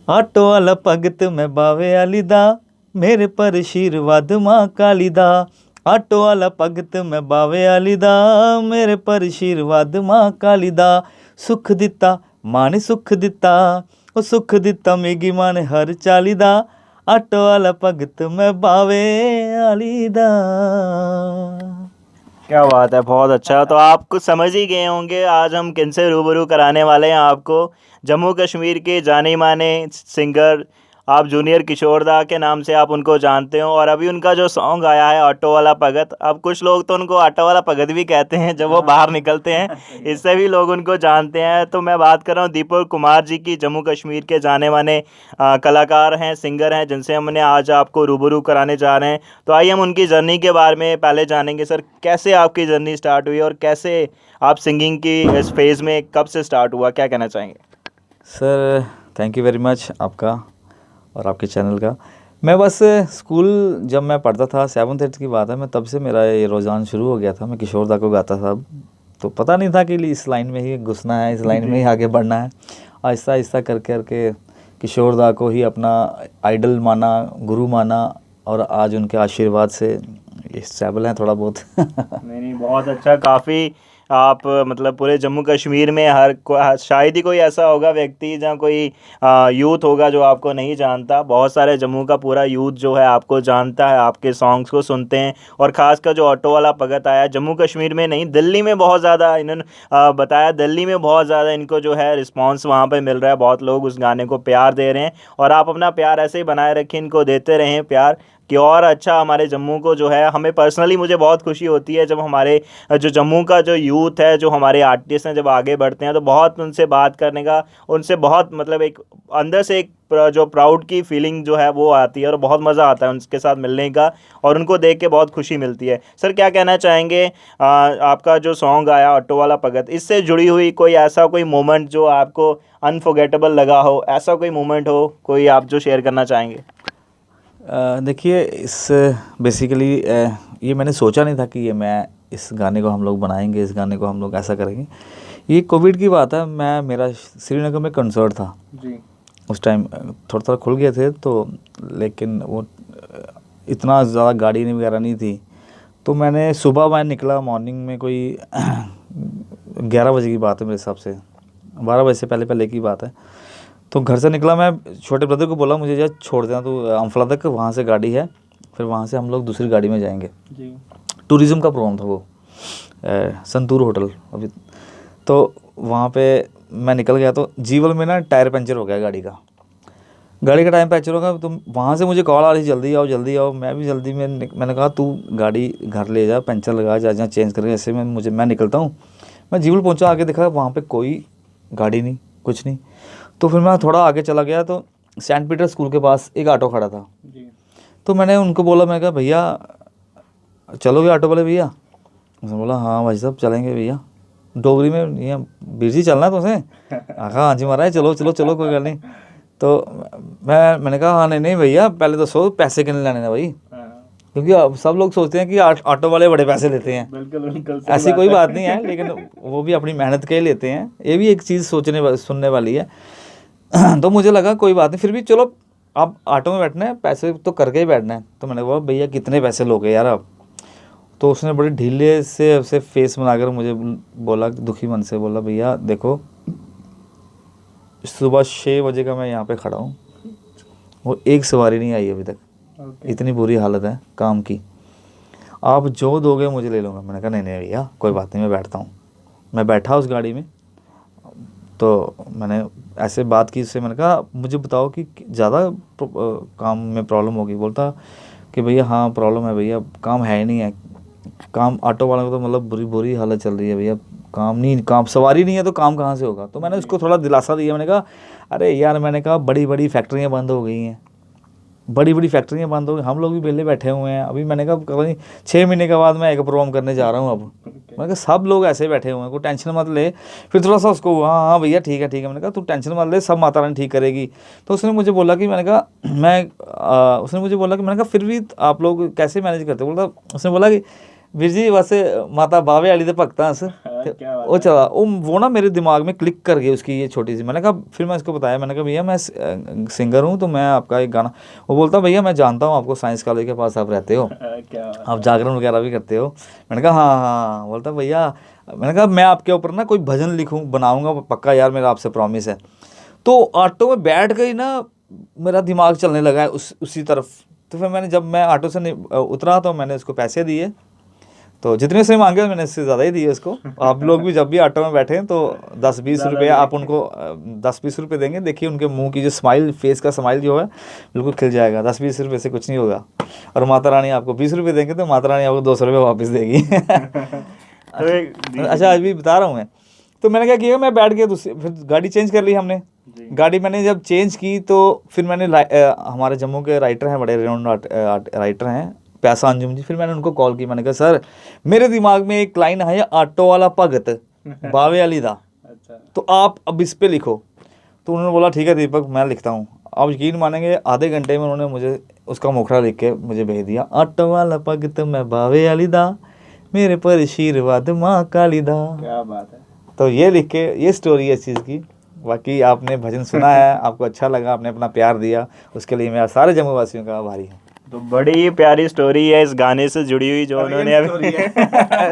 Auto ਵਾਲਾ ਭਗਤ ਮੈਂ ਬਾਵੇ ਵਾਲੀ ਦਾ, ਮੇਰੇ ਪਰ ਆਸ਼ੀਰਵਾਦ ਮਾਂ ਕਾਲੀ ਦਾ। ਆਟੋ ਵਾਲਾ ਭਗਤ ਮੈਂ ਬਾਵੇ ਵਾਲੀ ਦਾ, ਮੇਰੇ ਪਰ ਆਸ਼ੀਰਵਾਦ ਮਾਂ ਕਾਲੀ ਦਾ। ਸੁੱਖ ਦਿੱਤਾ ਮਾਂ ਨੇ ਸੁੱਖ ਦਿੱਤਾ, ਉਹ ਸੁੱਖ ਦਿੱਤਾ ਮੇਗੀ ਮਾਂ ਨੇ ਹਰ ਚਾਲੀ ਦਾ। ਆਟੋ वाला भगत मैं बावे वाली दा। क्या बात है, बहुत अच्छा। तो आप कुछ समझ ही गए होंगे आज हम किनसे रूबरू कराने वाले हैं आपको। जम्मू कश्मीर के जाने माने सिंगर आप जूनियर किशोर दा के नाम से आप उनको जानते हो, और अभी उनका जो सॉन्ग आया है ऑटो वाला भगत, अब कुछ लोग तो उनको ऑटो वाला भगत भी कहते हैं जब वो बाहर निकलते हैं, इससे भी लोग उनको जानते हैं। तो मैं बात कर रहा हूँ दीपक कुमार जी की, जम्मू कश्मीर के जाने माने कलाकार हैं, सिंगर हैं, जिनसे हमने आज आपको रूबरू कराने जा रहे हैं। तो आइए हम उनकी जर्नी के बारे में पहले जानेंगे। सर, कैसे आपकी जर्नी स्टार्ट हुई और कैसे आप सिंगिंग की इस फेज़ में कब से स्टार्ट हुआ, क्या कहना चाहेंगे? Sir thank you very much आपका और आपके चैनल का। मैं बस स्कूल जब मैं पढ़ता था 7th 8th की बात है, मैं तब से मेरा ये रुझान शुरू हो गया था। मैं किशोर दा को गाता था, तो पता नहीं था कि इस लाइन में ही घुसना है, इस लाइन में ही आगे बढ़ना है। आहिस्ता आहिस्ता कर करके किशोर दा को ही अपना आइडल माना, गुरु माना, और आज उनके आशीर्वाद से ये स्टेबल हैं थोड़ा बहुत। नहीं, बहुत अच्छा। काफ़ी आप मतलब पूरे जम्मू कश्मीर में शायद ही कोई ऐसा होगा व्यक्ति जहाँ कोई यूथ होगा जो आपको नहीं जानता। बहुत सारे जम्मू का पूरा यूथ जो है आपको जानता है, आपके सॉन्ग्स को सुनते हैं। और ख़ासकर जो ऑटो वाला भगत आया, जम्मू कश्मीर में नहीं, दिल्ली में बहुत ज़्यादा इन्होंने बताया, दिल्ली में बहुत ज़्यादा इनको जो है रिस्पॉन्स वहाँ पर मिल रहा है। बहुत लोग उस गाने को प्यार दे रहे हैं, और आप अपना प्यार ऐसे ही बनाए रखें, इनको देते रहें प्यार, कि और अच्छा हमारे जम्मू को जो है, हमें पर्सनली मुझे बहुत खुशी होती है जब हमारे जो जम्मू का जो यूथ है, जो हमारे आर्टिस्ट हैं, जब आगे बढ़ते हैं तो बहुत उनसे बात करने का, उनसे बहुत मतलब एक अंदर से एक जो प्राउड की फीलिंग जो है वो आती है, और बहुत मज़ा आता है उनके साथ मिलने का, और उनको देख के बहुत खुशी मिलती है। सर, क्या कहना चाहेंगे, आपका जो सॉन्ग आया ऑटो वाला भगत, इससे जुड़ी हुई कोई ऐसा कोई मोमेंट जो आपको अनफॉरगेटेबल लगा हो, ऐसा कोई मोमेंट हो कोई आप जो शेयर करना चाहेंगे? देखिए, इस बेसिकली ये मैंने सोचा नहीं था कि ये मैं इस गाने को हम लोग बनाएंगे, इस गाने को हम लोग ऐसा करेंगे। ये कोविड की बात है, मेरा श्रीनगर में कंसर्ट था जी। उस टाइम, थोड़ा थोड़ा खुल गए थे तो, लेकिन वो इतना ज़्यादा गाड़ी नहीं वगैरह नहीं थी। तो मैं निकला मॉर्निंग में, कोई 11 बजे की बात है मेरे हिसाब से, 12 बजे से पहले की बात है। तो घर से निकला, मैं छोटे ब्रदर को बोला मुझे जरा छोड़ देना तो अम्फला तक, वहाँ से गाड़ी है, फिर वहाँ से हम लोग दूसरी गाड़ी में जाएंगे जी। टूरिज़्म का प्रोग्राम था वो, संतूर होटल अभी। तो वहाँ पे मैं निकल गया, तो जीवल में ना टायर पंचर हो गया गाड़ी का टायर पंचर हो गया। तो वहाँ से मुझे कॉल आ रही, जल्दी आओ जल्दी आओ। मैं भी जल्दी में, मैंने कहा तू गाड़ी घर ले जा, पंचर लगा जा, जहाँ चेंज करके, ऐसे में मैं निकलता हूँ। मैं जीवल पहुँचा, आगे देखा वहाँ पर कोई गाड़ी नहीं, कुछ नहीं। तो फिर मैं थोड़ा आगे चला गया, तो सेंट पीटर स्कूल के पास एक ऑटो खड़ा था जी। तो मैंने उनको बोला, मैं कहा भैया चलोगे ऑटो वाले भैया? उसने बोला हाँ भाई साहब चलेंगे भैया, डोगरी में, ये बीर जी चलना है तुझे? हाँ जी महाराज, चलो चलो चलो, कोई गल नहीं। तो मैंने कहा हाँ नहीं भैया, पहले तो सो पैसे कितने लेने हैं भाई, क्योंकि अब सब लोग सोचते हैं कि ऑटो वाले बड़े पैसे लेते हैं। बिल्कुल ऐसी कोई बात नहीं है, लेकिन वो भी अपनी मेहनत के लेते हैं। ये भी एक चीज़ सुनने वाली है। तो मुझे लगा कोई बात नहीं, फिर भी चलो आप ऑटो में बैठना है, पैसे तो करके ही बैठना है। तो मैंने बोला भैया कितने पैसे लोगे यार आप? तो उसने बड़े ढीले से फेस बनाकर मुझे बोला, दुखी मन से बोला, भैया देखो सुबह 6 बजे का मैं यहाँ पे खड़ा हूँ, वो एक सवारी नहीं आई अभी तक। इतनी बुरी हालत है काम की, आप जो दोगे मुझे ले लूँगा। मैंने कहा नहीं भैया कोई बात नहीं, मैं बैठता हूँ। मैं बैठा उस गाड़ी में, तो मैंने ऐसे बात की उससे, मैंने कहा मुझे बताओ कि ज़्यादा काम में प्रॉब्लम होगी? बोलता कि भैया हाँ प्रॉब्लम है भैया, काम है ही नहीं है, काम ऑटो वालों को तो मतलब बुरी हालत चल रही है भैया, काम सवारी नहीं है तो काम कहाँ से होगा? तो मैंने उसको थोड़ा दिलासा दिया। मैंने कहा अरे यार, मैंने कहा बड़ी फैक्ट्रियाँ बंद हो गई हैं, बड़ी फैक्ट्रियाँ बंद हो गई, हम लोग भी पहले बैठे हुए हैं। अभी मैंने कहा 6 महीने के बाद मैं एक प्रोग्राम करने जा रहा हूँ अब। मैंने कहा सब लोग ऐसे बैठे हुए हैं, कोई टेंशन मत ले। फिर थोड़ा सा उसको हाँ भैया ठीक है। मैंने कहा तू टेंशन मत ले, सब माता रानी ठीक करेगी। तो उसने मुझे बोला कि मैंने कहा फिर भी आप लोग कैसे मैनेज करते? बोलता, उसने बोला कि वीर जी वैसे माता बावे वाली तो भगत अस, क्या बात वो चला वो ना मेरे दिमाग में क्लिक कर गई उसकी ये छोटी सी। मैंने कहा, फिर मैं इसको बताया, मैंने कहा भैया मैं सिंगर हूँ, तो मैं आपका एक गाना। वो बोलता भैया मैं जानता हूँ आपको, साइंस कॉलेज के पास आप रहते हो, क्या बात आप जागरण वगैरह भी करते हो। मैंने कहा हाँ हाँ। बोलता भैया, मैंने कहा मैं आपके ऊपर ना कोई भजन लिखूँ बनाऊँगा पक्का यार, मेरा आपसे प्रॉमिस है। तो ऑटो में बैठ गई ना, मेरा दिमाग चलने लगा है उसी तरफ। तो फिर मैंने, जब मैं ऑटो से उतरा तो मैंने उसको पैसे दिए, तो जितने से मांगे मैंने इससे ज़्यादा ही दिए उसको। आप लोग भी जब भी ऑटो में बैठे तो 10-20 ज़्यादा रुपये दिए। आप उनको 10-20 रुपये देंगे, देखिए उनके मुंह की जो स्माइल, फेस का स्माइल जो है बिल्कुल खिल जाएगा। 10-20 रुपये से कुछ नहीं होगा। और माता रानी आपको 20 रुपये देंगे तो माता रानी आपको 200 रुपये वापस देगी। अच्छा अभी बता रहा हूँ मैं। तो मैंने क्या किया, मैं बैठ गया, दूसरी फिर गाड़ी चेंज कर ली हमने। गाड़ी मैंने जब चेंज की तो फिर मैंने हमारे जम्मू के राइटर हैं, बड़े रिनाउंड राइटर हैं, प्यासा अंजुम जी। फिर मैंने उनको कॉल की, मैंने कहा सर मेरे दिमाग में एक लाइन है, ऑटो वाला भगत बावे वाली दा, अच्छा तो आप अब इस पे लिखो। तो उन्होंने बोला ठीक है दीपक मैं लिखता हूँ। आप यकीन मानेंगे आधे घंटे में उन्होंने मुझे उसका मुखड़ा लिख के मुझे भेज दिया। ऑटो वाला भगत मैं बावे वाली दा, मेरे पर आशीर्वाद माँ काली दा। क्या बात है। तो ये लिख के, ये स्टोरी है इस चीज़ की। बाकी आपने भजन सुना है, आपको अच्छा लगा, आपने अपना प्यार दिया, उसके लिए मैं सारे जम्मू वासियों का आभारी हूँ। तो बड़ी प्यारी स्टोरी है इस गाने से जुड़ी हुई जो उन्होंने अभी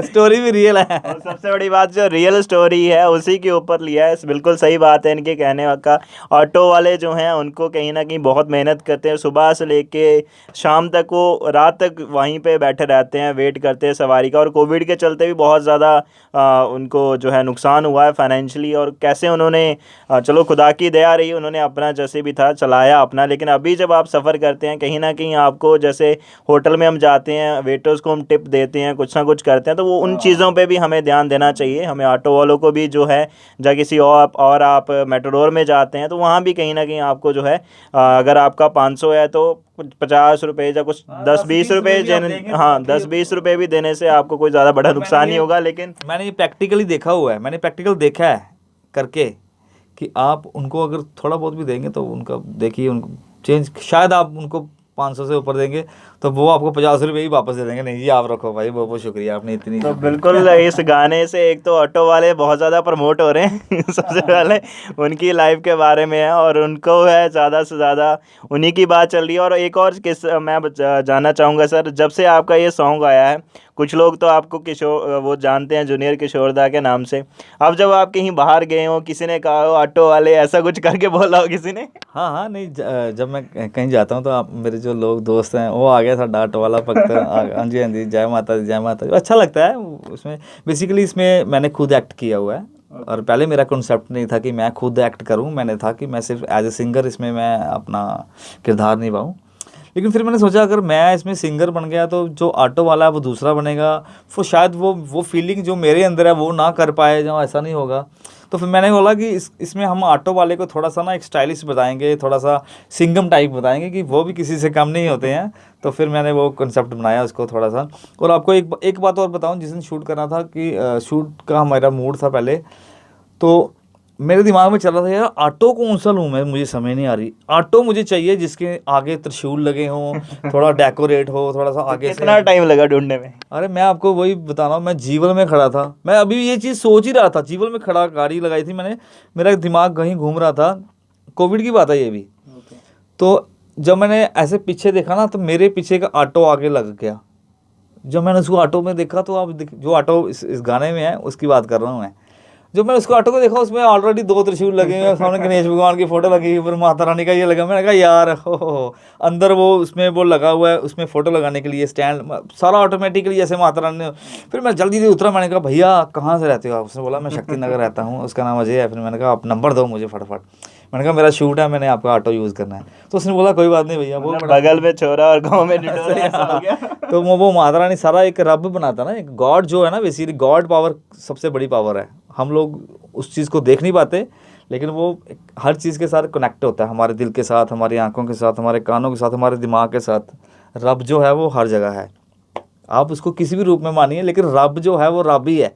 स्टोरी भी रियल है। और सबसे बड़ी बात जो रियल स्टोरी है उसी के ऊपर लिया है। बिल्कुल सही बात है इनके कहने का। ऑटो वाले जो हैं उनको कहीं ना कहीं बहुत मेहनत करते हैं, सुबह से लेके शाम तक, वो रात तक वहीं पे बैठे रहते हैं, वेट करते हैं सवारी का। और कोविड के चलते भी बहुत ज़्यादा उनको जो है नुकसान हुआ है फाइनेंशियली। और कैसे उन्होंने चलो खुदा की दया रही, उन्होंने अपना जैसे भी था चलाया अपना। लेकिन अभी जब आप सफ़र करते हैं कहीं ना कहीं आपको, जैसे होटल में हम जाते हैं, वेटर्स को हम टिप देते हैं, कुछ ना कुछ करते हैं, तो वो उन चीज़ों पे भी हमें ध्यान देना चाहिए। हमें ऑटो वालों को भी जो है, या किसी और आप मेट्रोडोर में जाते हैं तो वहाँ भी कहीं ना कहीं आपको जो है अगर आपका 500 है तो कुछ 50 रुपये या कुछ 10-20 रुपये हाँ 10-20 रुपये भी देने से आपको कोई ज़्यादा बड़ा नुकसान नहीं होगा। लेकिन मैंने ये प्रैक्टिकली देखा हुआ है, मैंने प्रैक्टिकल देखा है करके, कि आप उनको अगर थोड़ा बहुत भी देंगे तो उनका देखिए, उनको चेंज, शायद आप उनको 500 से ऊपर देंगे तो वो आपको 50 रुपये ही वापस दे देंगे। नहीं जी आप रखो भाई, बहुत बहुत शुक्रिया आपने इतनी। तो बिल्कुल इस गाने से एक तो ऑटो वाले बहुत ज़्यादा प्रमोट हो रहे हैं सबसे पहले उनकी लाइफ के बारे में है, और उनको है ज़्यादा से ज़्यादा उन्हीं की बात चल रही है। और एक और किस मैं जानना चाहूँगा सर, जब से आपका ये सॉन्ग आया है, कुछ लोग तो आपको किशोर वो जानते हैं जूनियर किशोरदा के नाम से। अब जब आप कहीं बाहर गए हो, किसी ने कहा हो ऑटो वाले, ऐसा कुछ करके बोला हो किसी ने? हाँ हाँ, नहीं जब मैं कहीं जाता हूँ तो आप मेरे जो लोग दोस्त हैं वो आ गया था डांट वाला भक्त, हाँ जी हाँ जी, जय माता दी जय माता दी। अच्छा लगता है उसमें। बेसिकली इसमें मैंने खुद एक्ट किया हुआ है, और पहले मेरा कॉन्सेप्ट नहीं था कि मैं खुद एक्ट करूं, मैंने था कि मैं सिर्फ एज ए सिंगर इसमें मैं अपना किरदार निभाऊं। लेकिन फिर मैंने सोचा अगर मैं इसमें सिंगर बन गया तो जो ऑटो वाला है वो दूसरा बनेगा, वो शायद वो फीलिंग जो मेरे अंदर है वो ना कर पाए, जो ऐसा नहीं होगा। तो फिर मैंने बोला कि इसमें हम ऑटो वाले को थोड़ा सा ना एक स्टाइलिश बताएंगे, थोड़ा सा सिंगम टाइप बताएंगे कि वो भी किसी से कम नहीं होते हैं। तो फिर मैंने वो कंसेप्ट बनाया उसको थोड़ा सा। और आपको एक बात और बताऊं, जिस दिन शूट करना था कि शूट का हमारा मूड था पहले, तो मेरे दिमाग में चल रहा था यार ऑटो कौन सा लूँ मैं, मुझे समझ नहीं आ रही। ऑटो मुझे चाहिए जिसके आगे त्रिशूल लगे हों, थोड़ा डेकोरेट हो, थोड़ा सा आगे से। कितना टाइम लगा ढूंढने में? अरे मैं आपको वही बता रहा हूँ, मैं जीवल में खड़ा था, मैं अभी ये चीज़ सोच ही रहा था, जीवल में खड़ा गाड़ी लगाई थी मैंने, मेरा दिमाग कहीं घूम रहा था। कोविड की बात है ये भी। तो जब मैंने ऐसे पीछे देखा ना तो मेरे पीछे का ऑटो आगे लग गया। जब मैंने उसको ऑटो में देखा तो आप जो ऑटो इस गाने में है उसकी बात कर रहा हूँ मैं। जब मैंने उसको ऑटो को देखा उसमें ऑलरेडी 2 त्रिशूल लगे हुए हैं, सामने गणेश भगवान की फोटो लगी हुई, ऊपर माता रानी का ये लगा। मैंने कहा यार हो अंदर वो उसमें वो लगा हुआ है, उसमें फ़ोटो लगाने के लिए स्टैंड, सारा ऑटोमेटिकली जैसे माता रानी ने। फिर मैं जल्दी से उतरा, मैंने कहा भैया कहाँ से रहते हो आप? उसने बोला मैं शक्ति नगर रहता हूँ, उसका नाम अजय है। फिर मैंने कहा आप नंबर दो मुझे फटाफट, मैंने कहा मेरा शूट है, मैंने आपका ऑटो यूज़ करना है। तो उसने बोला कोई बात नहीं भैया, वो बगल में छोरा और गाँव में ढिंढोरा ऐसा हो गया। तो वो माता रानी सारा एक रब बनाता ना, एक गॉड जो है ना, बेसिकली गॉड पावर सबसे बड़ी पावर है। हम लोग उस चीज़ को देख नहीं पाते, लेकिन वो हर चीज़ के साथ कनेक्ट होता है, हमारे दिल के साथ, हमारी आंखों के साथ, हमारे कानों के साथ, हमारे दिमाग के साथ। रब जो है वो हर जगह है, आप उसको किसी भी रूप में मानिए, लेकिन रब जो है वो रब ही है।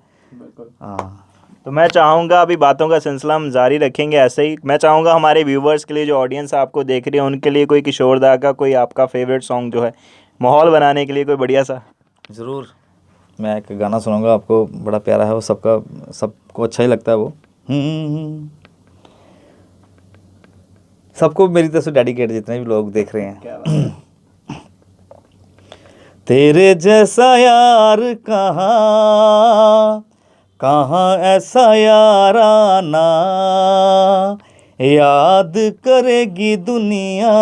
हाँ, तो मैं चाहूँगा अभी बातों का सिलसिला हम जारी रखेंगे ऐसे ही। मैं चाहूँगा हमारे व्यूवर्स के लिए, जो ऑडियंस आपको देख रही है, उनके लिए कोई किशोरदा का कोई आपका फेवरेट सॉन्ग जो है माहौल बनाने के लिए कोई बढ़िया सा। ज़रूर। मैं एक गाना सुनाऊंगा आपको, बड़ा प्यारा है वो, सबको अच्छा ही लगता है वो। सबको मेरी तरफ से डेडिकेट, जितने भी लोग देख रहे हैं। तेरे जैसा यार कहाँ कहाँ ऐसा याराना, याद करेगी दुनिया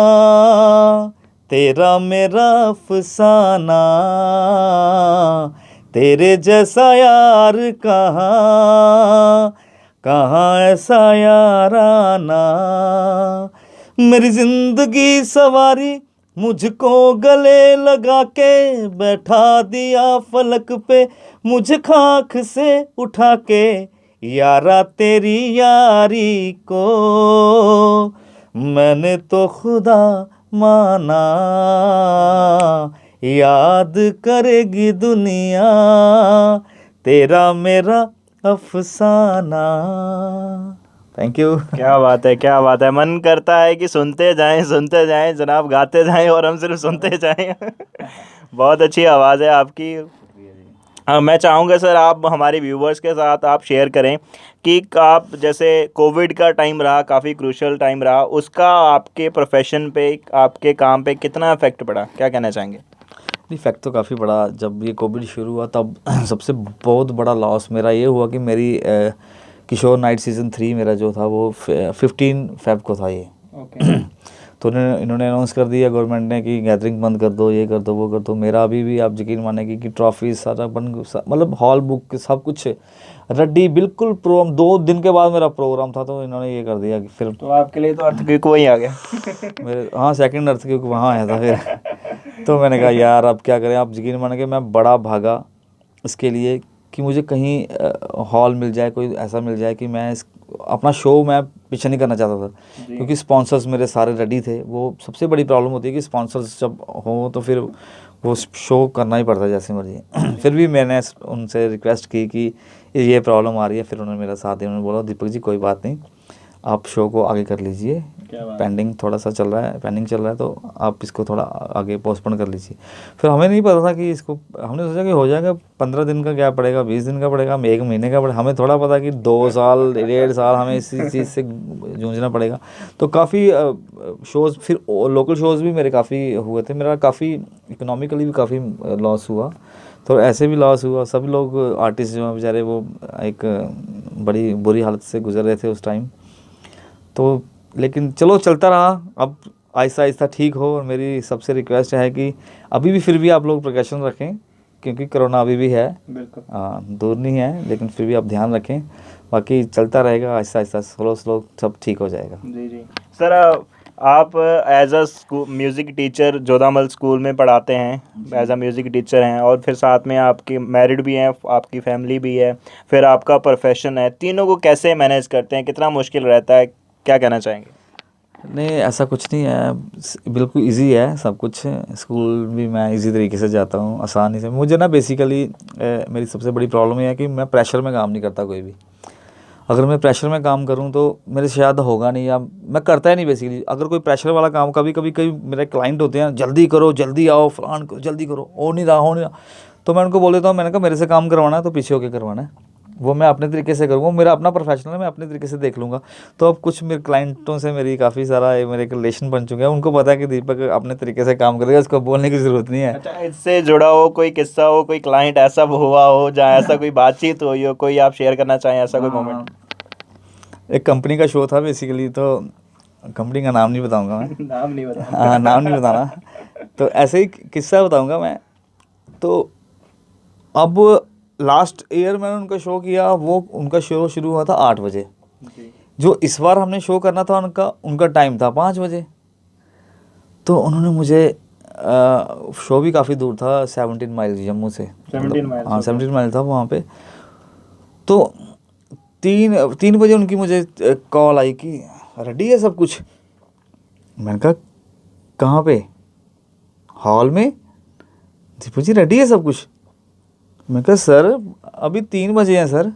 तेरा मेरा अफसाना। तेरे जैसा यार कहाँ कहाँ ऐसा याराना, मेरी जिंदगी सवारी मुझको गले लगा के, बैठा दिया फलक पे मुझे खाक से उठा के। यारा तेरी यारी को मैंने तो खुदा माना, याद करेगी दुनिया तेरा मेरा अफसाना। Thank you. क्या बात है, क्या बात है। मन करता है कि सुनते जाएं जनाब, गाते जाएं और हम सिर्फ सुनते जाएं। बहुत अच्छी आवाज़ है आपकी। हाँ, मैं चाहूँगा सर आप हमारे व्यूवर्स के साथ आप शेयर करें कि आप जैसे कोविड का टाइम रहा, काफ़ी क्रूशल टाइम रहा, उसका आपके प्रोफेशन पे, आपके काम पे कितना इफेक्ट पड़ा, क्या कहना चाहेंगे? इफेक्ट तो काफ़ी बड़ा, जब ये कोविड शुरू हुआ तब सबसे बहुत बड़ा लॉस मेरा ये हुआ कि मेरी किशोर नाइट सीज़न 3 मेरा जो था वो 15 फ़ेब को था ये। तो इन्होंने अनाउंस कर दिया गवर्नमेंट ने कि गैदरिंग बंद कर दो, ये कर दो, वो कर दो। मेरा अभी भी आप यकीन मानेंगे कि ट्रॉफी सारा बंद, मतलब हॉल बुक सब कुछ रेडी, बिल्कुल प्रोग्राम 2 दिन के बाद मेरा प्रोग्राम था, तो इन्होंने ये कर दिया कि फिर तो आपके लिए तो अर्थक्वेक वही आ गया। मेरे, हाँ, सेकंड अर्थक्वेक वहाँ आया था फिर। तो मैंने कहा यार अब क्या करें। आप यकीन मानेंगे मैं बड़ा भागा इसके लिए कि मुझे कहीं हॉल मिल जाए, कोई ऐसा मिल जाए कि मैं अपना शो मैं पीछे नहीं करना चाहता था, क्योंकि स्पॉन्सर्स मेरे सारे रेडी थे। वो सबसे बड़ी प्रॉब्लम होती है कि स्पॉन्सर्स जब हो तो फिर वो शो करना ही पड़ता है जैसे मर्जी। फिर भी मैंने उनसे रिक्वेस्ट की कि ये प्रॉब्लम आ रही है, फिर उन्होंने मेरा साथ दिया। उन्होंने बोला दीपक जी कोई बात नहीं, आप शो को आगे कर लीजिए, पेंडिंग थोड़ा सा चल रहा है, पेंडिंग चल रहा है, तो आप इसको थोड़ा आगे पोस्टपोन कर लीजिए। फिर हमें नहीं पता था कि इसको, हमने सोचा कि हो जाएगा, 15 दिन का गैप पड़ेगा, 20 दिन का पड़ेगा, 1 महीने का पड़ेगा। हमें थोड़ा पता कि 2 साल 1.5 साल हमें इसी चीज़ से जूझना पड़ेगा। तो काफ़ी शोज़, फिर लोकल शोज़ भी मेरे काफ़ी हुए थे। मेरा काफ़ी इकोनॉमिकली भी काफ़ी लॉस हुआ, तो ऐसे भी लॉस हुआ। सब लोग आर्टिस्ट जो हैं बेचारे वो एक बड़ी बुरी हालत से गुजर रहे थे उस टाइम। तो लेकिन चलो चलता रहा, अब आहिस्ता आहिस्ता ठीक हो। और मेरी सबसे रिक्वेस्ट है कि अभी भी फिर भी आप लोग प्रिकॉशन रखें, क्योंकि कोरोना अभी भी है, बिल्कुल दूर नहीं है, लेकिन फिर भी आप ध्यान रखें। बाकी चलता रहेगा, आहिस्ता आहिस्ता स्लो स्लो सब ठीक हो जाएगा। जी जी सर, आप as a music teacher Jodhamal school में पढ़ाते हैं, एज अ म्यूज़िक टीचर हैं, और फिर साथ में आपकी मैरिड भी हैं, आपकी फैमिली भी है, फिर आपका प्रोफेशन है, तीनों को कैसे मैनेज करते हैं, कितना मुश्किल रहता है, क्या कहना चाहेंगे? नहीं, ऐसा कुछ नहीं है, बिल्कुल इजी है सब कुछ। स्कूल भी मैं इजी तरीके से जाता हूँ, आसानी से। मुझे ना बेसिकली मेरी सबसे बड़ी प्रॉब्लम ये है कि मैं प्रेशर में काम नहीं करता कोई भी। अगर मैं प्रेशर में काम करूं तो मेरे से शायद होगा नहीं, या मैं करता ही नहीं बेसिकली। अगर कोई प्रेशर वाला काम, कभी कभी कई मेरे क्लाइंट होते हैं, जल्दी करो, जल्दी आओ, फलान करो, जल्दी करो, हो नहीं रहा, तो मैं उनको बोल देता हूँ, मैंने कहा मेरे से काम करवाना है तो पीछे होकर करवाना है, वो मैं अपने तरीके से करूँगा, मेरा अपना प्रोफेशनल है, मैं अपने तरीके से देख लूँगा। तो अब कुछ मेरे क्लाइंटों से मेरी काफ़ी सारा मेरे रिलेशन बन चुके हैं, उनको पता है कि दीपक अपने तरीके से काम करेगा, उसको बोलने की ज़रूरत नहीं है। अच्छा, इससे जुड़ा हो कोई किस्सा हो, कोई क्लाइंट ऐसा हुआ हो जहाँ ऐसा कोई बातचीत हुई हो, कोई आप शेयर करना चाहें ऐसा कोई मोमेंट? एक कंपनी का शो था बेसिकली, तो कंपनी का नाम नहीं बताऊंगा मैं। नाम नहीं बता। हाँ, नाम नहीं बताना। तो ऐसे ही किस्सा बताऊंगा मैं। तो अब लास्ट ईयर मैंने उनका शो किया, वो उनका शो शुरू हुआ था 8 बजे। जो इस बार हमने शो करना था उनका टाइम था 5 बजे। तो उन्होंने मुझे शो भी काफ़ी दूर था, 17 माइल जम्मू से, 17 माइल? हाँ, 17 माइल था वहाँ पे। तो 3 बजे उनकी मुझे कॉल आई कि रेडी है सब कुछ। मैंने कहा कहाँ पे? हॉल में। दीपक जी रेडी है सब कुछ? मैं कहा सर अभी 3 बजे हैं सर,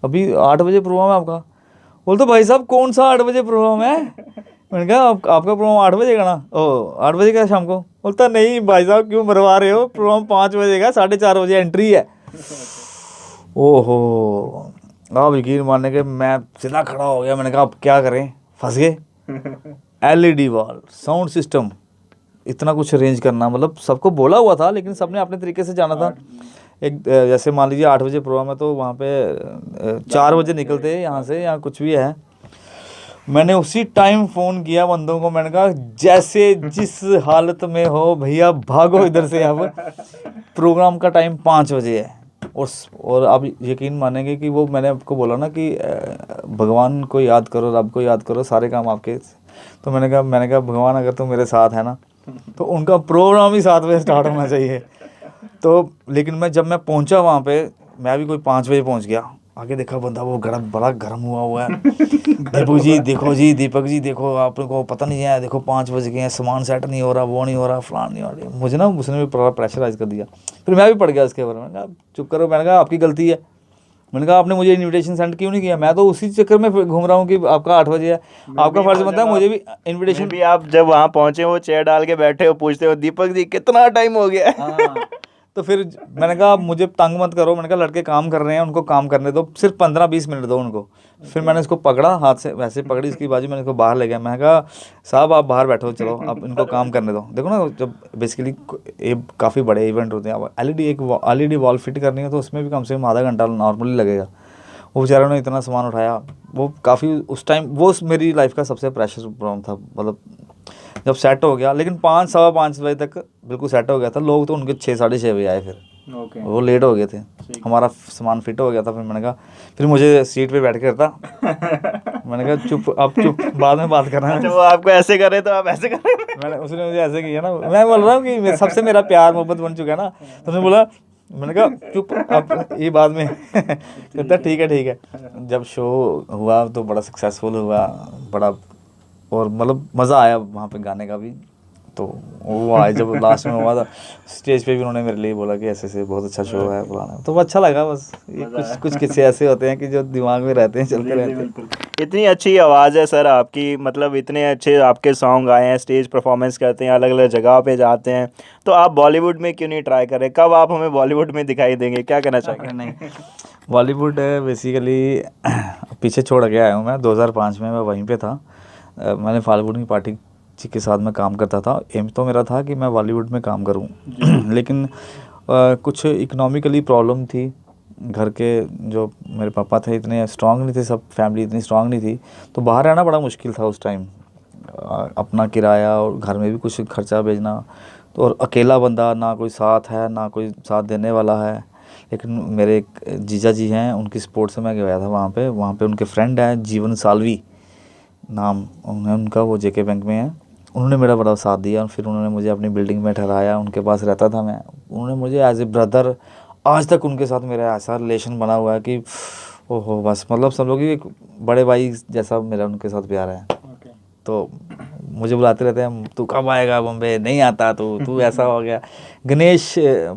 अभी 8 बजे प्रोग्राम है आपका। बोलते भाई साहब कौन सा 8 बजे प्रोग्राम है? मैंने कहा आपका प्रोग्राम 8 बजे का ना, ओ 8 बजे का शाम को? बोलता नहीं भाई साहब क्यों मरवा रहे हो, प्रोग्राम 5 बजे का, 4:30 बजे एंट्री है। ओहो, आप यकीन मानने के मैं सीधा खड़ा हो गया, मैंने कहा अब क्या करें, फंस गए। LED वॉल, साउंड सिस्टम, इतना कुछ अरेंज करना, मतलब सबको बोला हुआ था लेकिन सबने अपने तरीके से जाना था। एक जैसे मान लीजिए 8 बजे प्रोग्राम है तो वहाँ पे 4 बजे निकलते यहाँ से, या कुछ भी है। मैंने उसी टाइम फ़ोन किया बंदों को, मैंने कहा जैसे जिस हालत में हो भैया भागो इधर से, अब प्रोग्राम का टाइम 5 बजे है। और आप यकीन मानेंगे कि वो मैंने आपको बोला ना कि भगवान को याद करो, रब को याद करो, सारे काम आपके। तो मैंने कहा भगवान अगर तुम मेरे साथ है ना तो उनका प्रोग्राम ही 7 बजे स्टार्ट होना चाहिए। तो लेकिन जब मैं पहुंचा वहाँ पे, मैं भी कोई 5 बजे पहुंच गया, आगे देखा बंदा वो बड़ा गर्म हुआ है। दीपक जी देखो आपको पता नहीं है, देखो 5 बज गए हैं, सामान सेट नहीं हो रहा, वो नहीं हो रहा, फलान नहीं हो रहा। मुझे ना उसने भी पूरा प्रेशराइज कर दिया, फिर मैं भी पड़ गया इसके बारे में। मैंने कहा चुप करो, मैंने कहा आपकी गलती है। मैंने कहा आपने मुझे इनविटेशन सेंड क्यों नहीं किया, मैं तो उसी चक्कर में घूम रहा हूँ कि आपका 8 बजे है, आपका फर्ज बनता है मुझे भी इनविटेशन। भी आप जब वहाँ पहुँचे वो चेयर डाल के बैठे हो, पूछते हो दीपक जी कितना टाइम हो गया है। हाँ, तो फिर मैंने कहा मुझे तंग मत करो, मैंने कहा लड़के काम कर रहे हैं, उनको काम करने दो, सिर्फ 15-20 मिनट दो उनको। फिर मैंने इसको पकड़ा हाथ से, वैसे पकड़ी इसकी बाजू, मैंने इसको बाहर ले गया। मैंने कहा साहब आप बाहर बैठो, चलो आप इनको काम करने दो। देखो ना, जब बेसिकली काफ़ी बड़े इवेंट होते हैं, अब LED वॉल फिट करनी है तो उसमें भी कम से कम आधा घंटा नॉर्मली लगेगा। वो बेचारों ने इतना सामान उठाया, वो काफ़ी उस टाइम वो मेरी लाइफ का सबसे प्रेशर प्रोग्राम था। मतलब जब सेट हो गया, लेकिन 5-5:15 बजे तक बिल्कुल सेट हो गया था। लोग तो उनके 6-6:30 बजे आए, फिर वो लेट हो गए थे, हमारा सामान फिट हो गया था। फिर मैंने कहा, फिर मुझे सीट पे बैठ के था, मैंने कहा चुप बाद में बात करना। अच्छा, वो आपको ऐसे करे तो आप ऐसे करें। मैंने उसने मुझे ऐसे किया ना, मैं बोल रहा हूँ कि सबसे मेरा प्यार मोहब्बत बन चुका है ना, तो उसने बोला, मैंने कहा चुप अब ये बाद में। कहता ठीक है। जब शो हुआ तो बड़ा सक्सेसफुल हुआ, बड़ा, और मतलब मज़ा आया वहाँ पे गाने का भी। तो वो आए जब लास्ट में हुआ था स्टेज पे भी, उन्होंने मेरे लिए बोला कि ऐसे बहुत अच्छा शो है फलाना, तो अच्छा लगा। बस ये कुछ किस्से ऐसे होते हैं कि जो दिमाग में रहते हैं, चलते रहते हैं। इतनी अच्छी आवाज़ है सर आपकी, मतलब इतने अच्छे आपके सॉन्ग आए हैं, स्टेज परफॉर्मेंस करते हैं, अलग अलग जगह पे जाते हैं, तो आप बॉलीवुड में क्यों नहीं ट्राई कर रहे? कब आप हमें बॉलीवुड में दिखाई देंगे, क्या कहना चाहेंगे? नहीं, बॉलीवुड बेसिकली पीछे छोड़ के आया हूँ मैं। 2005 में मैं वहीं पे था। मैंने फाल्गुनी पार्टी जी के साथ मैं काम करता था। एम तो मेरा था कि मैं बॉलीवुड में काम करूँ, लेकिन कुछ इकोनॉमिकली प्रॉब्लम थी। घर के जो मेरे पापा थे इतने स्ट्रांग नहीं थे, सब फैमिली इतनी स्ट्रांग नहीं थी, तो बाहर रहना बड़ा मुश्किल था उस टाइम। अपना किराया और घर में भी कुछ खर्चा भेजना, तो और अकेला बंदा, ना कोई साथ है ना कोई साथ देने वाला है। लेकिन मेरे एक जीजा जी हैं, उनकी सपोर्ट से मैं गया था वहाँ पे उनके फ्रेंड हैं जीवन सालवी नाम उनका, वो JK बैंक में है। उन्होंने मेरा बड़ा साथ दिया, फिर उन्होंने मुझे अपनी बिल्डिंग में ठहराया, उनके पास रहता था मैं। उन्होंने मुझे एज ए ब्रदर, आज तक उनके साथ मेरा ऐसा रिलेशन बना हुआ है कि ओहो बस, मतलब सब लोग एक बड़े भाई जैसा मेरा उनके साथ प्यार है। तो मुझे बुलाते रहते हैं, तू कब आएगा बॉम्बे, नहीं आता तू ऐसा हो गया। गणेश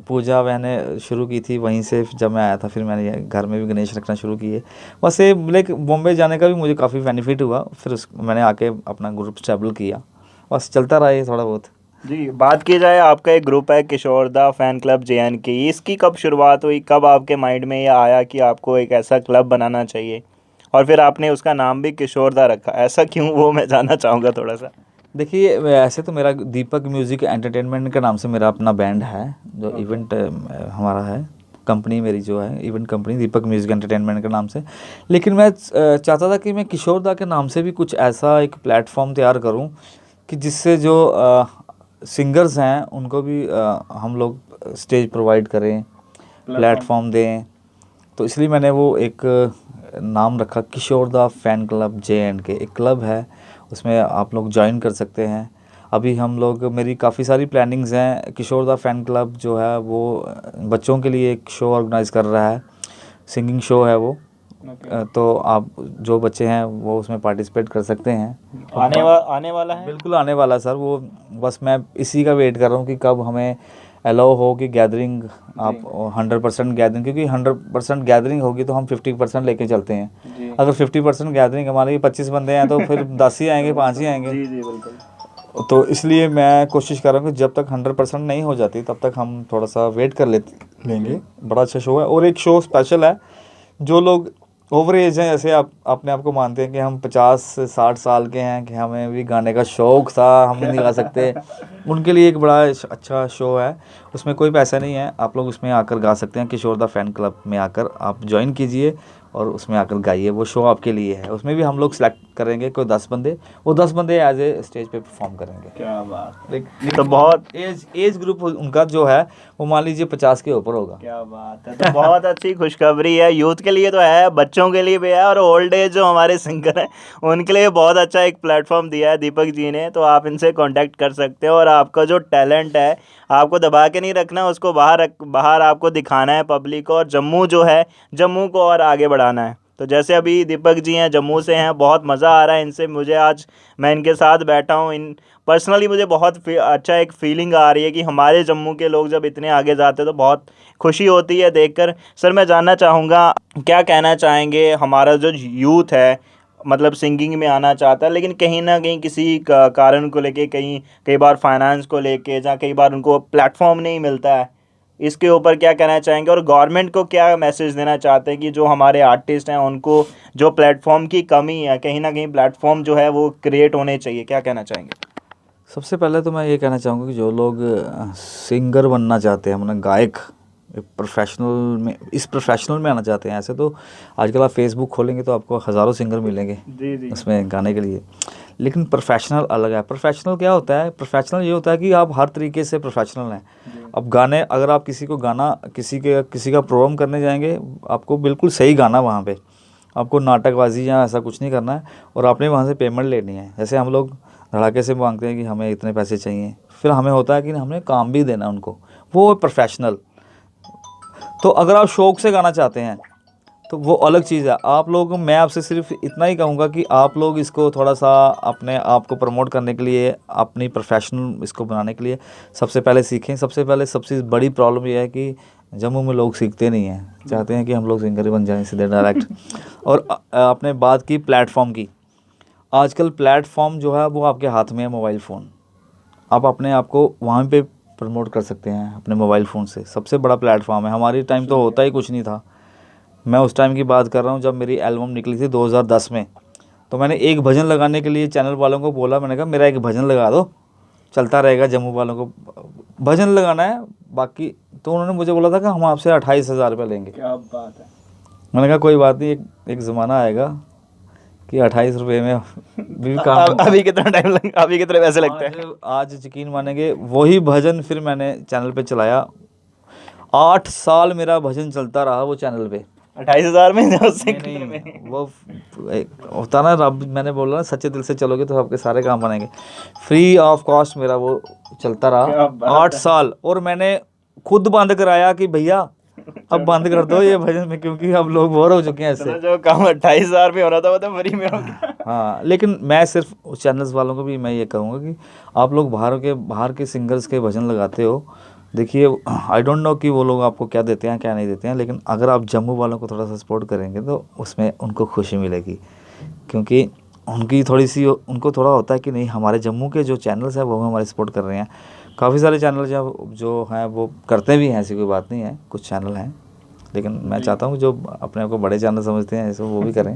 पूजा मैंने शुरू की थी वहीं से, जब मैं आया था फिर मैंने घर में भी गणेश रखना शुरू किए। बस ये लेकिन बॉम्बे जाने का भी मुझे काफ़ी बेनिफिट हुआ, फिर मैंने आके अपना ग्रुप स्टेबल किया, बस चलता रहा ये थोड़ा बहुत। जी, बात की जाए, आपका एक ग्रुप है किशोर दा फैन क्लब JNK, इसकी कब शुरुआत हुई, कब आपके माइंड में ये आया कि आपको एक ऐसा क्लब बनाना चाहिए, और फिर आपने उसका नाम भी किशोर दा रखा, ऐसा क्यों, वो मैं जानना चाहूँगा थोड़ा सा। देखिए ऐसे तो मेरा दीपक म्यूज़िक एंटरटेनमेंट के नाम से मेरा अपना बैंड है, जो इवेंट हमारा है, कंपनी मेरी जो है इवेंट कंपनी दीपक म्यूज़िक एंटरटेनमेंट के नाम से। लेकिन मैं चाहता था कि मैं किशोर दा के नाम से भी कुछ ऐसा एक प्लेटफॉर्म तैयार करूं कि जिससे जो सिंगर्स हैं उनको भी हम लोग स्टेज प्रोवाइड करें, प्लेटफॉर्म दें। तो इसलिए मैंने वो एक नाम रखा किशोर दा फैन क्लब JNK, एक क्लब है, उसमें आप लोग ज्वाइन कर सकते हैं। अभी हम लोग, मेरी काफ़ी सारी प्लानिंग्स हैं। किशोर दा फैन क्लब जो है वो बच्चों के लिए एक शो ऑर्गेनाइज़ कर रहा है, सिंगिंग शो है वो। तो आप जो बच्चे हैं वो उसमें पार्टिसिपेट कर सकते हैं। आने वाला है? बिल्कुल आने वाला सर, वो बस मैं इसी का वेट कर रहा हूँ कि कब हमें अलाउ हो कि गैदरिंग आप 100% गैदरिंग, क्योंकि 100% गैदरिंग होगी तो हम 50% लेके चलते हैं। अगर 50% गैदरिंग हमारे 25 बंदे हैं तो फिर 10 ही आएंगे, 5 ही आएंगे। जी बिल्कुल। तो इसलिए मैं कोशिश कर रहा हूँ कि जब तक 100% नहीं हो जाती तब तक हम थोड़ा सा वेट कर लेंगे। बड़ा अच्छा शो है, और एक शो स्पेशल है, जो लोग ओवर एज हैं, जैसे आप अपने आप को मानते हैं कि हम 50 से 60 साल के हैं, कि हमें भी गाने का शौक़ था, हम नहीं गा सकते, उनके लिए एक बड़ा अच्छा शो है। उसमें कोई पैसा नहीं है, आप लोग उसमें आकर गा सकते हैं। किशोर दा फैन क्लब में आकर आप ज्वाइन कीजिए और उसमें आकर गाइए, वो शो आपके लिए है। उसमें भी हम लोग सेलेक्ट करेंगे कोई 10 बंदे, वो 10 बंदे एज ए स्टेज पे परफॉर्म करेंगे। क्या बात। लेकिन तो बहुत एज ग्रुप उनका जो है वो मान लीजिए 50 के ऊपर होगा। क्या बात है। तो बहुत अच्छी खुशखबरी है, यूथ के लिए तो है, बच्चों के लिए भी है, और ओल्ड एज जो हमारे सिंगर हैं उनके लिए बहुत अच्छा एक प्लेटफॉर्म दिया है दीपक जी ने। तो आप इनसे कांटेक्ट कर सकते हो, और आपका जो टैलेंट है आपको दबा के नहीं रखना, उसको बाहर आपको दिखाना है पब्लिक को, और जम्मू जो है, जम्मू को और आगे बढ़ाना है। तो जैसे अभी दीपक जी हैं, जम्मू से हैं, बहुत मज़ा आ रहा है इनसे, मुझे आज मैं इनके साथ बैठा हूँ, इन पर्सनली मुझे बहुत अच्छा एक फीलिंग आ रही है कि हमारे जम्मू के लोग जब इतने आगे जाते हैं तो बहुत खुशी होती है देखकर। सर मैं जानना चाहूँगा, क्या कहना चाहेंगे, हमारा जो यूथ है मतलब सिंगिंग में आना चाहता है, लेकिन कहीं ना कहीं किसी कारण को लेके, कई बार फाइनेंस को लेके, या कई बार उनको प्लेटफॉर्म नहीं मिलता है, इसके ऊपर क्या कहना चाहेंगे? और गवर्नमेंट को क्या मैसेज देना चाहते हैं कि जो हमारे आर्टिस्ट हैं उनको जो प्लेटफॉर्म की कमी है, कहीं ना कहीं प्लेटफॉर्म जो है वो क्रिएट होने चाहिए, क्या कहना चाहेंगे? सबसे पहले तो मैं ये कहना चाहूँगा कि जो लोग सिंगर बनना चाहते हैं, मतलब गायक, इस प्रोफेशनल में आना चाहते हैं, ऐसे तो आजकल आप फेसबुक खोलेंगे तो आपको हज़ारों सिंगर मिलेंगे जी उसमें गाने के लिए। लेकिन प्रोफेशनल अलग है। प्रोफेशनल क्या होता है? प्रोफेशनल ये होता है कि आप हर तरीके से प्रोफेशनल हैं। अब गाने, अगर आप किसी का प्रोग्राम करने जाएंगे, आपको बिल्कुल सही गाना वहाँ पे, आपको नाटकबाजी या ऐसा कुछ नहीं करना है, और आपने वहाँ से पेमेंट लेनी है। जैसे हम लोग धड़ाके से मांगते हैं कि हमें इतने पैसे चाहिए, फिर हमें होता है कि हमें काम भी देना उनको, वो प्रोफेशनल। तो अगर आप शौक़ से गाना चाहते हैं तो वो अलग चीज़ है। आप लोग, मैं आपसे सिर्फ इतना ही कहूँगा कि आप लोग इसको थोड़ा सा अपने आप को प्रमोट करने के लिए, अपनी प्रोफेशनल इसको बनाने के लिए सबसे पहले सीखें। सबसे बड़ी प्रॉब्लम ये है कि जम्मू में लोग सीखते नहीं हैं, चाहते हैं कि हम लोग सिंगर ही बन जाएं सीधे डायरेक्ट। और आपने बात की प्लेटफॉर्म की, आजकल प्लेटफॉर्म जो है वो आपके हाथ में है, मोबाइल फ़ोन। आप अपने आप को वहाँ पे प्रमोट कर सकते हैं अपने मोबाइल फ़ोन से, सबसे बड़ा प्लेटफॉर्म है। हमारी टाइम तो होता ही कुछ नहीं था। मैं उस टाइम की बात कर रहा हूँ जब मेरी एल्बम निकली थी 2010 में, तो मैंने एक भजन लगाने के लिए चैनल वालों को बोला, मैंने कहा मेरा एक भजन लगा दो, चलता रहेगा, जम्मू वालों को भजन लगाना है बाकी। तो उन्होंने मुझे बोला था कि हम आपसे 28,000 रुपये लेंगे। क्या बात है। मैंने कहा कोई बात नहीं, एक ज़माना आएगा कि 28 रुपये में भी काम। अभी कितना टाइम लगा, अभी कितने पैसे लगते हैं? आज यकीन मानेंगे, वही भजन फिर मैंने चैनल पे चलाया, 8 साल मेरा भजन चलता रहा वो चैनल पे। 28,000 में? नहीं, वो होता ना, रब, मैंने बोला ना, सच्चे दिल से चलोगे तो आपके सारे काम बनेंगे। फ्री ऑफ कॉस्ट मेरा वो चलता रहा 8 साल, और मैंने खुद बंद कराया कि भैया अब बंद कर दो ये भजन में, क्योंकि अब लोग बोर हो चुके हैं इससे। जो काम 28,000 में हो रहा था वो तो फ्री में हो गया। हाँ, लेकिन मैं सिर्फ चैनल्स वालों को भी मैं ये कहूँगा कि आप लोग बाहर के सिंगर्स के भजन लगाते हो, देखिए आई डोंट नो कि वो लोग आपको क्या देते हैं क्या नहीं देते हैं, लेकिन अगर आप जम्मू वालों को थोड़ा सा सपोर्ट करेंगे तो उसमें उनको खुशी मिलेगी, क्योंकि उनको थोड़ा होता है कि नहीं, हमारे जम्मू के जो चैनल्स हैं वो हमारे सपोर्ट कर रहे हैं। काफ़ी सारे चैनल जो हैं वो करते भी हैं, ऐसी कोई बात नहीं है, कुछ चैनल हैं, लेकिन मैं चाहता हूँ जो अपने आप को बड़े चैनल समझते हैं वो भी करें।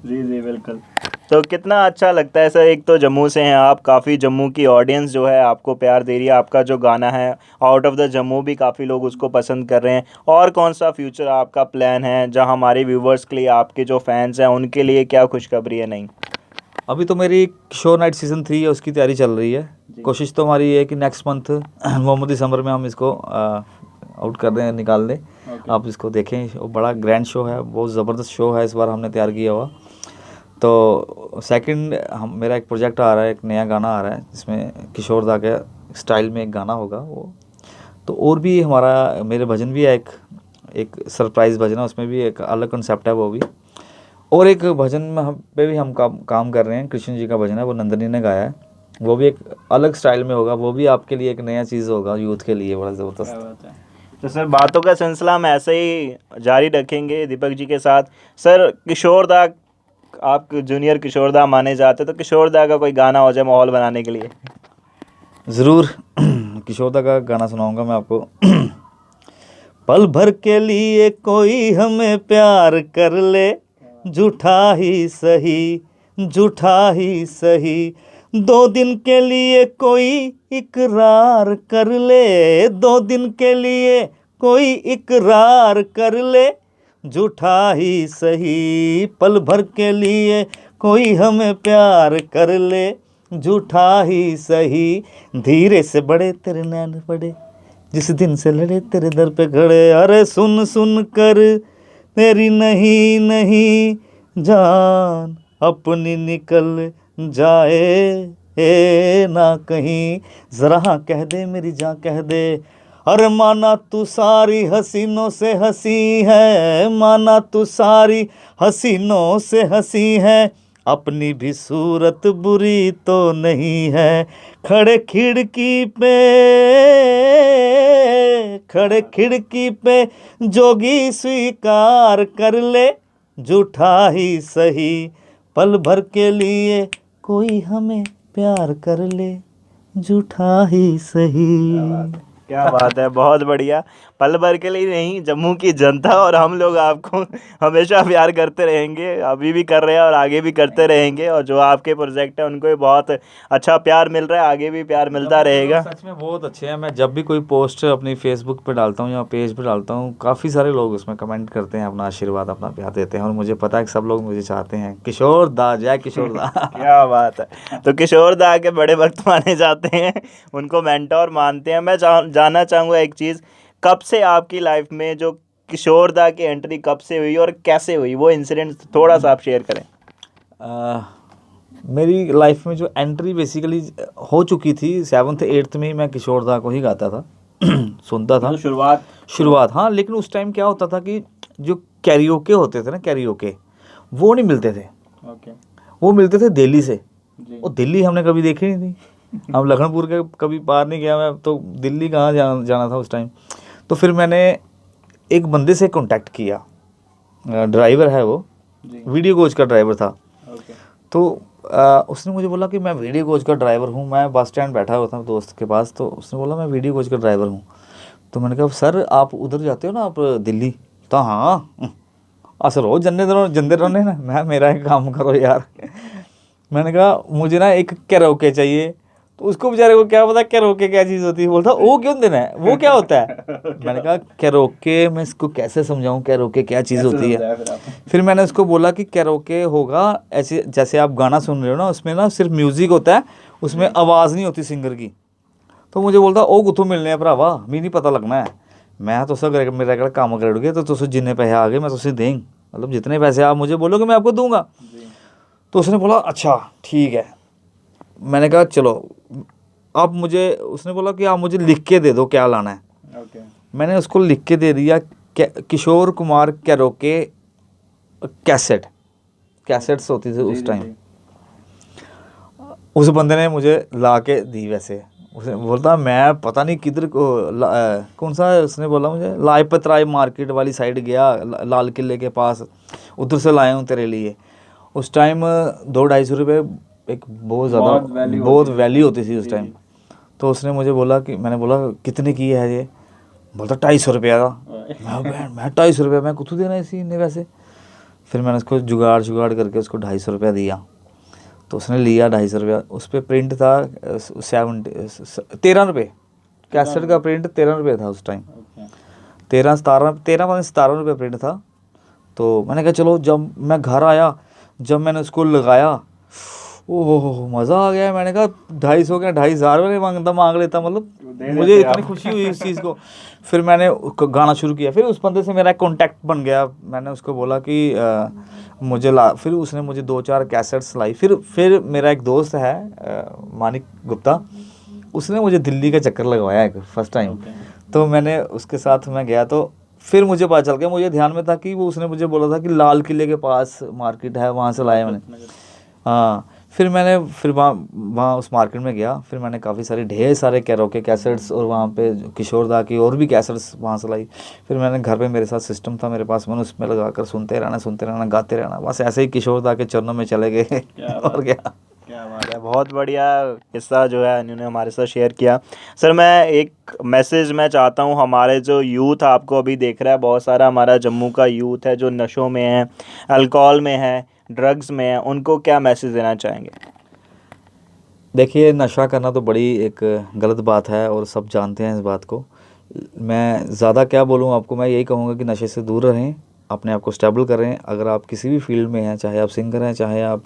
जी बिल्कुल। तो कितना अच्छा लगता है सर, एक तो जम्मू से हैं आप, काफ़ी जम्मू की ऑडियंस जो है आपको प्यार दे रही है, आपका जो गाना है आउट ऑफ द जम्मू भी काफ़ी लोग उसको पसंद कर रहे हैं। और कौन सा फ्यूचर आपका प्लान है, जहां हमारे व्यूवर्स के लिए, आपके जो फैंस हैं उनके लिए क्या खुशखबरी है? नहीं, अभी तो मेरी किशोर नाइट सीज़न 3 है, उसकी तैयारी चल रही है। कोशिश तो हमारी ये है कि नेक्स्ट मंथ नवंबर दिसंबर में हम इसको आउट कर दें, निकाल दें। आप इसको देखें, वो बड़ा ग्रैंड शो है, बहुत ज़बरदस्त शो है इस बार हमने तैयार किया हुआ। तो सेकंड मेरा एक प्रोजेक्ट आ रहा है, एक नया गाना आ रहा है जिसमें किशोर दा के स्टाइल में एक गाना होगा वो। तो और भी मेरे भजन भी है, एक सरप्राइज़ भजन है, उसमें भी एक अलग कंसेप्ट है वो भी। और एक भजन में पे भी हम काम कर रहे हैं, कृष्ण जी का भजन है, वो नंदनी ने गाया है। वो भी एक अलग स्टाइल में होगा, वो भी आपके लिए एक नया चीज़ होगा, यूथ के लिए बड़ा ज़बरदस्त। तो सर बातों का सिलसिला हम ऐसे ही जारी रखेंगे दीपक जी के साथ। सर किशोर दा, आप जूनियर किशोर दा माने जाते, तो किशोर दा का कोई गाना हो जाए माहौल बनाने के लिए। ज़रूर किशोर दा का गाना सुनाऊंगा मैं आपको। पल भर के लिए कोई हमें प्यार कर ले, झूठा ही सही, झूठा ही सही। 2 दिन के लिए कोई इकरार कर ले, 2 दिन के लिए कोई इकरार कर ले, झूठा ही सही। पल भर के लिए कोई हमें प्यार कर ले, झूठा ही सही। धीरे से बड़े तेरे नैन पड़े, जिस दिन से लड़े तेरे दर पे खड़े। अरे सुन सुन कर तेरी नहीं नहीं जान अपनी निकल जाए ना कहीं। ज़रा हाँ कह दे मेरी जान कह दे। अरे माना तू सारी हसीनों से हंसी है, माना तू सारी हसीनों से हंसी है, अपनी भी सूरत बुरी तो नहीं है। खड़े खिड़की पे, खड़े खिड़की पे जोगी स्वीकार कर ले, झूठा ही सही। पल भर के लिए कोई हमें प्यार कर ले, झूठा ही सही। क्या बात है, बहुत बढ़िया। पल भर के लिए नहीं, जम्मू की जनता और हम लोग आपको हमेशा प्यार करते रहेंगे, अभी भी कर रहे हैं और आगे भी करते रहेंगे। और जो आपके प्रोजेक्ट है उनको भी बहुत अच्छा प्यार मिल रहा है, आगे भी प्यार मिलता रहेगा। सच में बहुत अच्छे हैं। मैं जब भी कोई पोस्ट अपनी फेसबुक पे डालता हूँ या पेज पे डालता हूँ, काफ़ी सारे लोग उसमें कमेंट करते हैं, अपना आशीर्वाद अपना प्यार देते हैं, और मुझे पता है कि सब लोग मुझे चाहते हैं। किशोर दा, जय किशोर दा। क्या बात है। तो किशोर दा के बड़े भक्त माने जाते हैं, उनको मेंटोर मानते हैं। मैं जानना चाहूँगा एक चीज़, कब से आपकी लाइफ में जो किशोर दा की एंट्री कब से हुई और कैसे हुई, वो इंसिडेंट थोड़ा सा आप शेयर करें। मेरी लाइफ में जो एंट्री बेसिकली हो चुकी थी 7th 8th में ही, मैं किशोर दा को ही गाता था। सुनता था शुरुआत। हाँ, लेकिन उस टाइम क्या होता था कि जो कैरियोके होते थे ना, कैरियोके वो नहीं मिलते थे। वो मिलते थे दिल्ली से, और दिल्ली हमने कभी देखी नहीं थी। हम लखनपुर के कभी पार नहीं गया मैं, तो दिल्ली कहाँ जाना था उस टाइम। तो फिर मैंने एक बंदे से कांटेक्ट किया, ड्राइवर है वो, वीडियो कोच का ड्राइवर था। तो उसने मुझे बोला कि मैं वीडियो कोच का ड्राइवर हूँ। मैं बस स्टैंड बैठा हुआ था दोस्त के पास, तो उसने बोला मैं वीडियो कोच का ड्राइवर हूँ। तो मैंने कहा सर आप उधर जाते हो ना आप दिल्ली? तो हाँ असल हो जंदे रहो ना, मैं मेरा एक काम करो यार। मैंने कहा मुझे ना एक कैरोके चाहिए। तो उसको बेचारे को क्या पता कैरोके क्या चीज़ होती है। बोलता वो क्यों देना है, वो क्या होता है? मैंने कहा कैरोके मैं इसको कैसे समझाऊं, कैरोके क्या चीज़ होती है। फिर मैंने उसको बोला कि कैरोके होगा ऐसे जैसे आप गाना सुन रहे हो ना, उसमें ना सिर्फ म्यूज़िक होता है, उसमें आवाज़ नहीं होती सिंगर की। तो मुझे बोलता ओ कुत्थों मिलने हैं भरावा, मी नहीं पता लगना है। मैं तो सब मेरा कड़ा काम करोगे तो तुझे जितने पैसे आ गए मैं तुझे देंगे, मतलब जितने पैसे आप मुझे बोलोगे मैं आपको दूंगा। तो उसने बोला अच्छा ठीक है। मैंने कहा चलो आप मुझे, उसने बोला कि आप मुझे लिख के दे दो क्या लाना है। मैंने उसको लिख के दे दिया किशोर कुमार कैरोके कैसेट्स होती थी उस टाइम। उस बंदे ने मुझे ला के दी। वैसे उसने बोलता मैं पता नहीं किधर को कौन सा है, उसने बोला मुझे लाजपत राय मार्केट वाली साइड गया, लाल किले के पास, उधर से लाया हूँ तेरे लिए। उस टाइम 200-250 रुपये एक बहुत ज़्यादा बहुत वैल्यू होती थी उस टाइम। तो उसने मुझे बोला कि, मैंने बोला कितने की है ये? बोलता 250 रुपया का। मैं 250 रुपया मैं कुछ देना इसी ने वैसे। फिर मैंने उसको जुगाड़ करके उसको 250 रुपया दिया। तो उसने लिया 250 रुपया। उस पर प्रिंट था 13 रुपये, कैसेट का प्रिंट 13 रुपये था उस टाइम। 17 रुपये प्रिंट था। तो मैंने कहा चलो, जब मैं घर आया, जब मैंने उसको लगाया, ओह मज़ा आ गया। मैंने कहा 250 क्या 2,500 रुपये मांग लेता, मतलब मुझे इतनी खुशी हुई इस चीज़ को। फिर मैंने गाना शुरू किया। फिर उस बंदे से मेरा कॉन्टैक्ट बन गया। मैंने उसको बोला कि मुझे ला, फिर उसने मुझे 2-4 कैसेट्स लाई। फिर मेरा एक दोस्त है मानिक गुप्ता, उसने मुझे दिल्ली का चक्कर लगवाया एक फर्स्ट टाइम। तो मैंने उसके साथ मैं गया, तो फिर मुझे पता चल गया, मुझे ध्यान में था कि वो उसने मुझे बोला था कि लाल किले के पास मार्केट है, वहाँ से लाया मैंने। हाँ, फिर मैंने वहाँ उस मार्केट में गया, फिर मैंने काफ़ी सारे ढेर सारे कैरोके कैसेट्स और वहाँ पे किशोर दा की और भी कैसेट्स वहाँ से लाई। फिर मैंने घर पे मेरे साथ सिस्टम था मेरे पास, मैंने उसमें लगा कर सुनते रहना, गाते रहना, बस ऐसे ही किशोर दा के चरणों में चले गए। और क्या बात है, बहुत बढ़िया किस्सा जो है इन्होंने हमारे साथ शेयर किया। सर मैं एक मैसेज मैं चाहता हूँ, हमारे जो यूथ आपको अभी देख रहा है, बहुत सारा हमारा जम्मू का यूथ है जो नशों में है, अल्कोहल में है, ड्रग्स में है, उनको क्या मैसेज देना चाहेंगे? देखिए, नशा करना तो बड़ी एक गलत बात है और सब जानते हैं इस बात को। मैं ज़्यादा क्या बोलूँ आपको, मैं यही कहूँगा कि नशे से दूर रहें, अपने आप को स्टेबल करें। अगर आप किसी भी फील्ड में हैं, चाहे आप सिंगर हैं, चाहे आप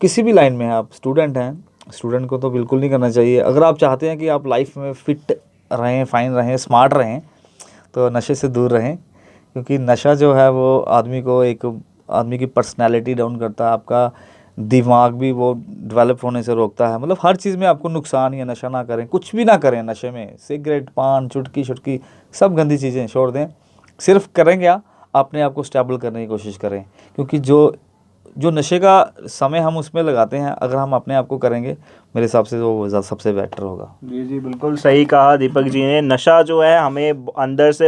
किसी भी लाइन में हैं, आप स्टूडेंट हैं, स्टूडेंट को तो बिल्कुल नहीं करना चाहिए। अगर आप चाहते हैं कि आप लाइफ में फ़िट रहें, फाइन रहें, स्मार्ट रहें, तो नशे से दूर रहें, क्योंकि नशा जो है वो आदमी की पर्सनैलिटी डाउन करता है, आपका दिमाग भी वो डेवलप होने से रोकता है। मतलब हर चीज़ में आपको नुकसान ही है। नशा ना करें, कुछ भी ना करें नशे में, सिगरेट, पान, चुटकी सब गंदी चीज़ें छोड़ दें। सिर्फ करें क्या, अपने आप को स्टेबल करने की कोशिश करें, क्योंकि जो नशे का समय हम उसमें लगाते हैं, अगर हम अपने आप को करेंगे, मेरे हिसाब से वो सबसे बेटर होगा। जी जी, बिल्कुल सही कहा दीपक जी ने। नशा जो है हमें अंदर से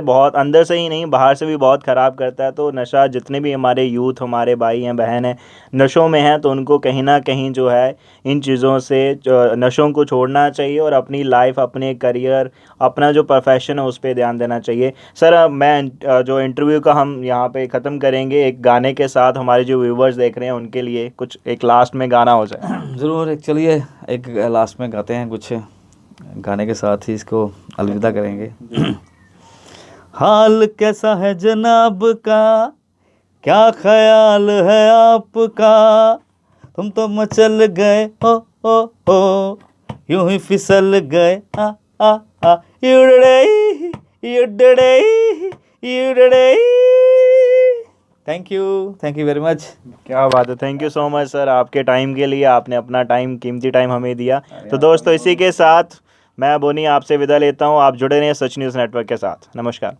ही नहीं, बाहर से भी बहुत ख़राब करता है। तो नशा, जितने भी हमारे यूथ, हमारे भाई हैं, बहन हैं, नशों में हैं, तो उनको कहीं ना कहीं जो है इन चीज़ों से, नशों को छोड़ना चाहिए और अपनी लाइफ, अपने करियर, अपना जो प्रोफेशन है उस पर ध्यान देना चाहिए। सर मैं जो इंटरव्यू का हम यहाँ पे ख़त्म करेंगे एक गाने के साथ, हमारे जो व्यूवर्स देख रहे हैं उनके लिए कुछ एक लास्ट में गाना हो जाए। ज़रूर, चलिए एक लास्ट में गाते हैं, कुछ गाने के साथ ही इसको अलविदा करेंगे। हाल कैसा है जनाब का, क्या ख्याल है आपका, तुम तो मचल गए हो, यूं ही फिसल गए, युडड़े। Thank you very much. क्या बात है, thank you so much sir आपके टाइम के लिए, आपने अपना टाइम, कीमती टाइम हमें दिया। तो दोस्तों, इसी के साथ मैं बोनी आपसे विदा लेता हूँ। आप जुड़े रहें सच न्यूज़ नेटवर्क के साथ। नमस्कार।